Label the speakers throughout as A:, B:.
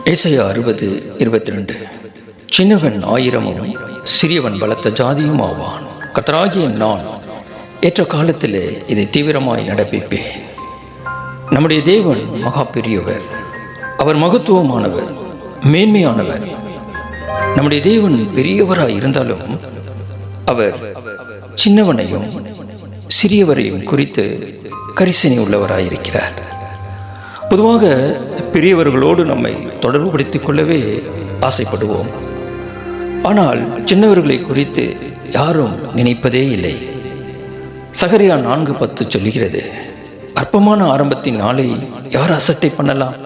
A: ஏசாயா 60:22. சின்னவன் ஆயிரமும் சிறியவன் பலத்த ஜாதியும் ஆவான். கர்த்தராகிய நான் ஏற்ற காலத்திலே இதை தீவிரமாய் நடப்பிப்பேன். நம்முடைய தேவன் மகா பெரியவர், அவர் மகத்துவமானவர், மேன்மையானவர். நம்முடைய தேவன் பெரியவராய் இருந்தாலும் அவர் சின்னவனையும் சிறியவரையும் குறித்து கரிசனை உள்ளவராயிருக்கிறார். பொதுவாக பெரியவர்களோடு நம்மை தொடர்புபடுத்திக் கொள்ளவே ஆசைப்படுவோம். ஆனால் சின்னவர்களை குறித்து யாரும் நினைப்பதே இல்லை. சகரியா 4:10 சொல்லுகிறது, அற்பமான ஆரம்பத்தின் நாளை யார் அசட்டை பண்ணலாம்?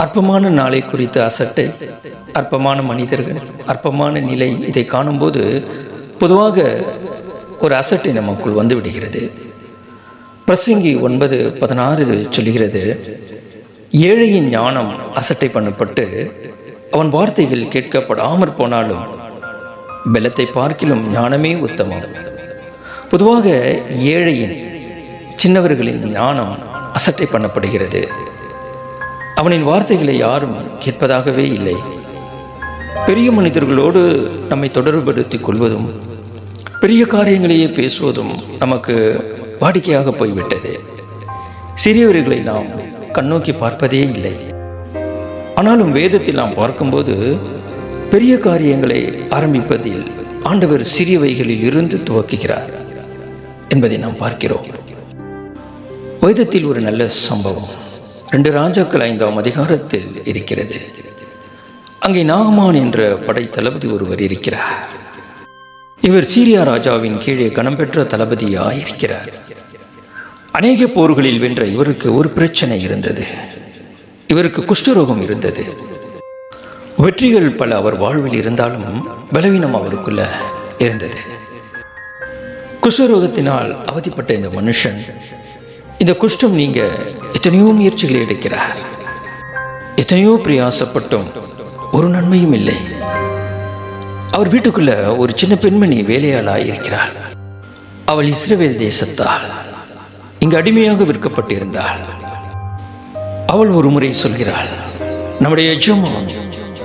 A: அற்பமான நாளை குறித்து அசட்டை, அற்பமான மனிதர்கள், அற்பமான நிலை, இதை காணும்போது பொதுவாக ஒரு அசட்டை நமக்குள் வந்து விடுகிறது. பிரசங்கி 9:16 சொல்லுகிறது, ஏழையின் ஞானம் அசட்டை பண்ணப்பட்டு அவன் வார்த்தைகள் கேட்கப்படாமற் போனாலும் பலத்தை பார்க்கிலும் ஞானமே உத்தமம். பொதுவாக ஏழையின், சின்னவர்களின் ஞானம் அசட்டை பண்ணப்படுகிறது. அவனின் வார்த்தைகளை யாரும் கேட்பதாகவே இல்லை. பெரிய மனிதர்களோடு நம்மை தொடர்புபடுத்திக் கொள்வதும் பெரிய காரியங்களையே பேசுவதும் நமக்கு வாடிக்கையாக போய்விட்டது. சிறியவர்களை நாம் கண்ணோக்கி பார்ப்பதே இல்லை. ஆனாலும் வேதத்தில் நாம் பார்க்கும்போது பெரிய காரியங்களை ஆரம்பிப்பதில் ஆண்டவர் சிறியவைகளில் இருந்து துவக்குகிறார் என்பதை நாம் பார்க்கிறோம். வேதத்தில் ஒரு நல்ல சம்பவம் 2 ராஜாக்கள் 5ஆம் அதிகாரத்தில் இருக்கிறது. அங்கே நாகமான் என்ற படை தளபதி ஒருவர் இருக்கிறார். இவர் சீரியா ராஜாவின் கீழே கனம் பெற்ற தளபதியாயிருக்கிறார். அநேக போர்களில் வென்ற இவருக்கு ஒரு பிரச்சனை இருந்தது. இவருக்கு குஷ்டரோகம் இருந்தது. வெற்றிகள் பல அவர் வாழ்வில் இருந்தாலும் பலவீனம் அவருக்குள்ள இருந்தது. குஷ்டரோகத்தினால் அவதிப்பட்ட இந்த மனுஷன் இந்த குஷ்டம் நீங்க எத்தனையோ முயற்சிகளை எடுக்கிறார். எத்தனையோ பிரயாசப்பட்டும் ஒரு நன்மையும் இல்லை. அவர் வீட்டுக்குள்ள ஒரு சின்ன பெண்மணி வேலையாளாய் இருக்கிறாள். அவள் இஸ்ரவேல் தேசத்தால் இங்கு அடிமையாக விற்கப்பட்டிருந்தாள். அவள் ஒரு முறை சொல்கிறாள், நம்முடைய எஜமான்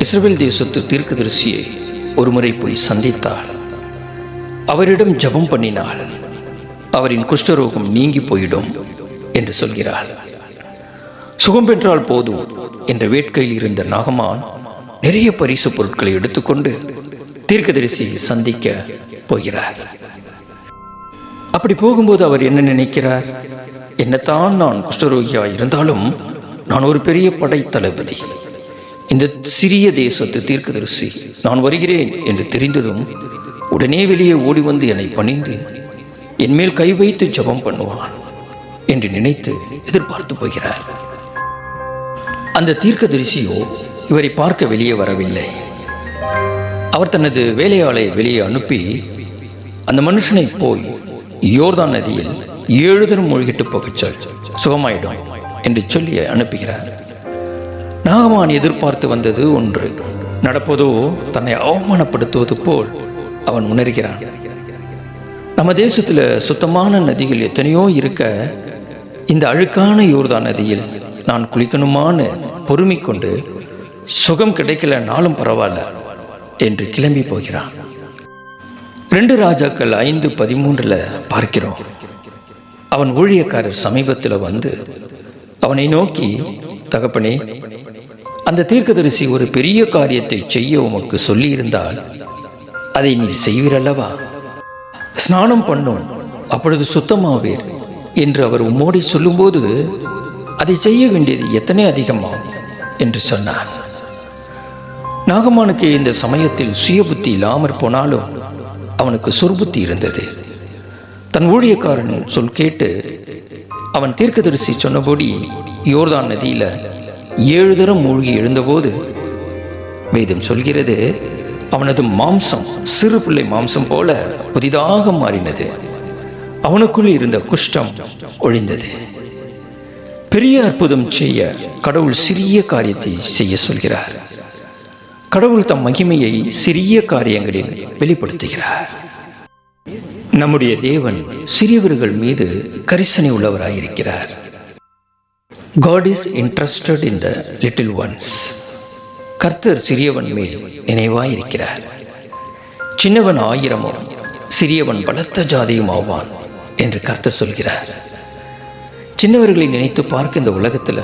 A: இஸ்ரவேல் தேசத்து தீர்க்கதரிசியை ஒரு முறை போய் சந்தித்தாள். அவரிடம் ஜெபம் பண்ணினாள், அவரின் குஷ்டரோகம் நீங்கி போயிடும் என்று சொல்கிறாள். சுகம் பெற்றால் போதும் என்ற வேட்கையில் இருந்த நாகமான் நிறைய பரிசு பொருட்களை எடுத்துக்கொண்டு தீர்க்கதரிசியை சந்திக்க போகிறார். அப்படி போகும்போது அவர் என்ன நினைக்கிறார்? என்னத்தான் நான் குஷ்டரோகியாய் இருந்தாலும் நான் ஒரு பெரிய படை தளபதி. இந்த சிறிய தேசத்து தீர்க்கதரிசி நான் வருகிறேன் என்று தெரிந்ததும் உடனே வெளியே ஓடி வந்து என்னை பணிந்து என் மேல் கை வைத்து ஜெபம் பண்ணுவான் என்று நினைத்து எதிர்பார்த்து போகிறார். அந்த தீர்க்கதரிசியோ இவரை பார்க்க வெளியே வரவில்லை. அவர் தனது வேலையாளை வெளியே அனுப்பி அந்த மனுஷனை போய் யோர்தான் நதியில் 7 தரம் மூழ்கிட்டு போகச் சொல், சுகமாயிடும் என்று சொல்லி அனுப்புகிறார். நாகமான் எதிர்பார்த்து வந்தது ஒன்று, நடப்பதோ தன்னை அவமானப்படுத்துவது போல் அவன் உணர்கிறான். நம்ம தேசத்துல சுத்தமான நதிகள் எத்தனையோ இருக்க இந்த அழுக்கான யோர்தான் நதியில் நான் குளிக்கணுமான்னு பொறுமை கொண்டு சுகம் கிடைக்கலனாலும் பரவாயில்ல என்று கிளம்பி போகிறான். 2 ராஜாக்கள் 5:13 பார்க்கிறோம். அவன் ஊழியக்காரர் சமீபத்தில் வந்து அவனை நோக்கி, தகப்பனே, அந்த தீர்க்கதரிசி ஒரு பெரிய காரியத்தை செய்ய உமக்கு சொல்லி இருந்தால் அதை நீ செய்வீரல்லவா? ஸ்நானம் பண்ணும், அப்பொழுது சுத்தமாவீர் என்று அவர் உம்மோடி சொல்லும்போது அதை செய்ய வேண்டியது எத்தனை அதிகமாகும் என்று சொன்னார். நாகமானுக்கு இந்த சமயத்தில் சுய புத்தி இல்லாமற் போனாலும் அவனுக்கு சொற்புத்தி இருந்தது. தன் ஊழியக்காரன் சொல் கேட்டு அவன் தீர்க்கதரிசி சொன்னபடி யோர்தான் நதியில 7 தரம் மூழ்கி எழுந்தபோது வேதம் சொல்கிறது, அவனது மாம்சம் சிறு பிள்ளை மாம்சம் போல புதிதாக மாறினது. அவனுக்குள் இருந்த குஷ்டம் ஒழிந்தது. பெரிய அற்புதம் செய்ய கடவுள் சிறிய காரியத்தை செய்ய சொல்கிறார். கடவுள் தம் மகிமையை சிறிய காரியங்களில் வெளிப்படுத்துகிறார். நம்முடைய தேவன் சிறியவர்கள் மீது கரிசனை உள்ளவராயிருக்கிறார். God is interested in the little ones. கர்த்தர் சிறியவன் மேல் நினைவாயிருக்கிறார். சின்னவன் 1000 சிறியவன் பலத்த ஜாதியும் ஆவான் என்று கர்த்தர் சொல்கிறார். சின்னவர்களை நினைத்து பார்க்க இந்த உலகத்தில்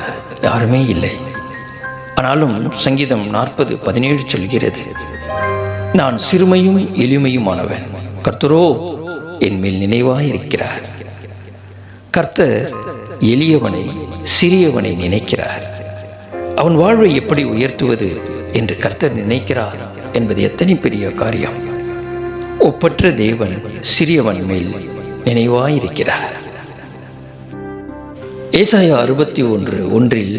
A: யாருமே இல்லை. ஆனாலும் சங்கீதம் 40:17 சொல்கிறது, நான் சிறுமையும் எளிமையுமானவன், கர்த்தரோ என் மேல் நினைவாயிருக்கிறார். கர்த்தர் எளியவனை சிறியவனை நினைக்கிறார். அவன் வாழ்வை எப்படி உயர்த்துவது என்று கர்த்தர் நினைக்கிறார் என்பது எத்தனை பெரிய காரியம். ஒப்பற்ற தேவன் சிறியவன் மேல் நினைவாயிருக்கிறார். ஏசாயா 61:1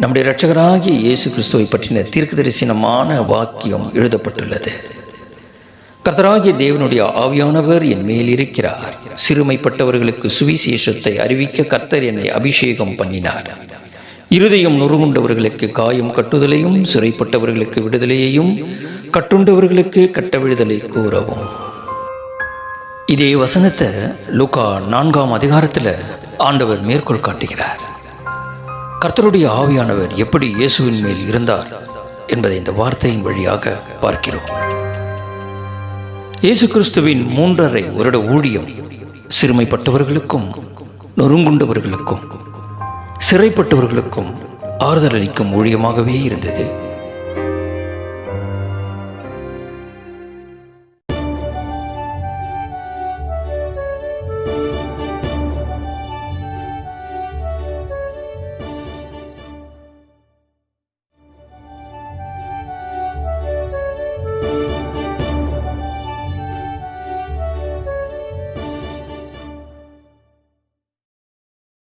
A: நம்முடைய இரட்சகராகிய இயேசு கிறிஸ்துவை பற்றின தீர்க்கதரிசனமான வாக்கியம் எழுதப்பட்டுள்ளது. கர்த்தராகிய தேவனுடைய ஆவியானவர் என் மேல் இருக்கிறார். சிறுமைப்பட்டவர்களுக்கு சுவிசேஷத்தை அறிவிக்க கர்த்தர் என்னை அபிஷேகம் பண்ணினார். இருதயம் நொறுங்குண்டவர்களுக்கு காயம் கட்டுதலையும், சிறைப்பட்டவர்களுக்கு விடுதலையையும், கட்டுண்டவர்களுக்கு கட்டவிழுதலை கூறவும். இதே வசனத்தை லூக்கா 4ஆம் அதிகாரத்தில் ஆண்டவர் மேற்கோள் காட்டுகிறார். கர்த்தருடைய ஆவியானவர் எப்படி இயேசுவின் மேல் இருந்தார் என்பதை இந்த வார்த்தையின் வழியாக பார்க்கிறோம். இயேசு கிறிஸ்துவின் 3.5 வருட ஊழியம் சிறுமைப்பட்டவர்களுக்கும், நொறுங்குண்டவர்களுக்கும், சிறைப்பட்டவர்களுக்கும் ஆறுதல் அளிக்கும் ஊழியமாகவே இருந்தது.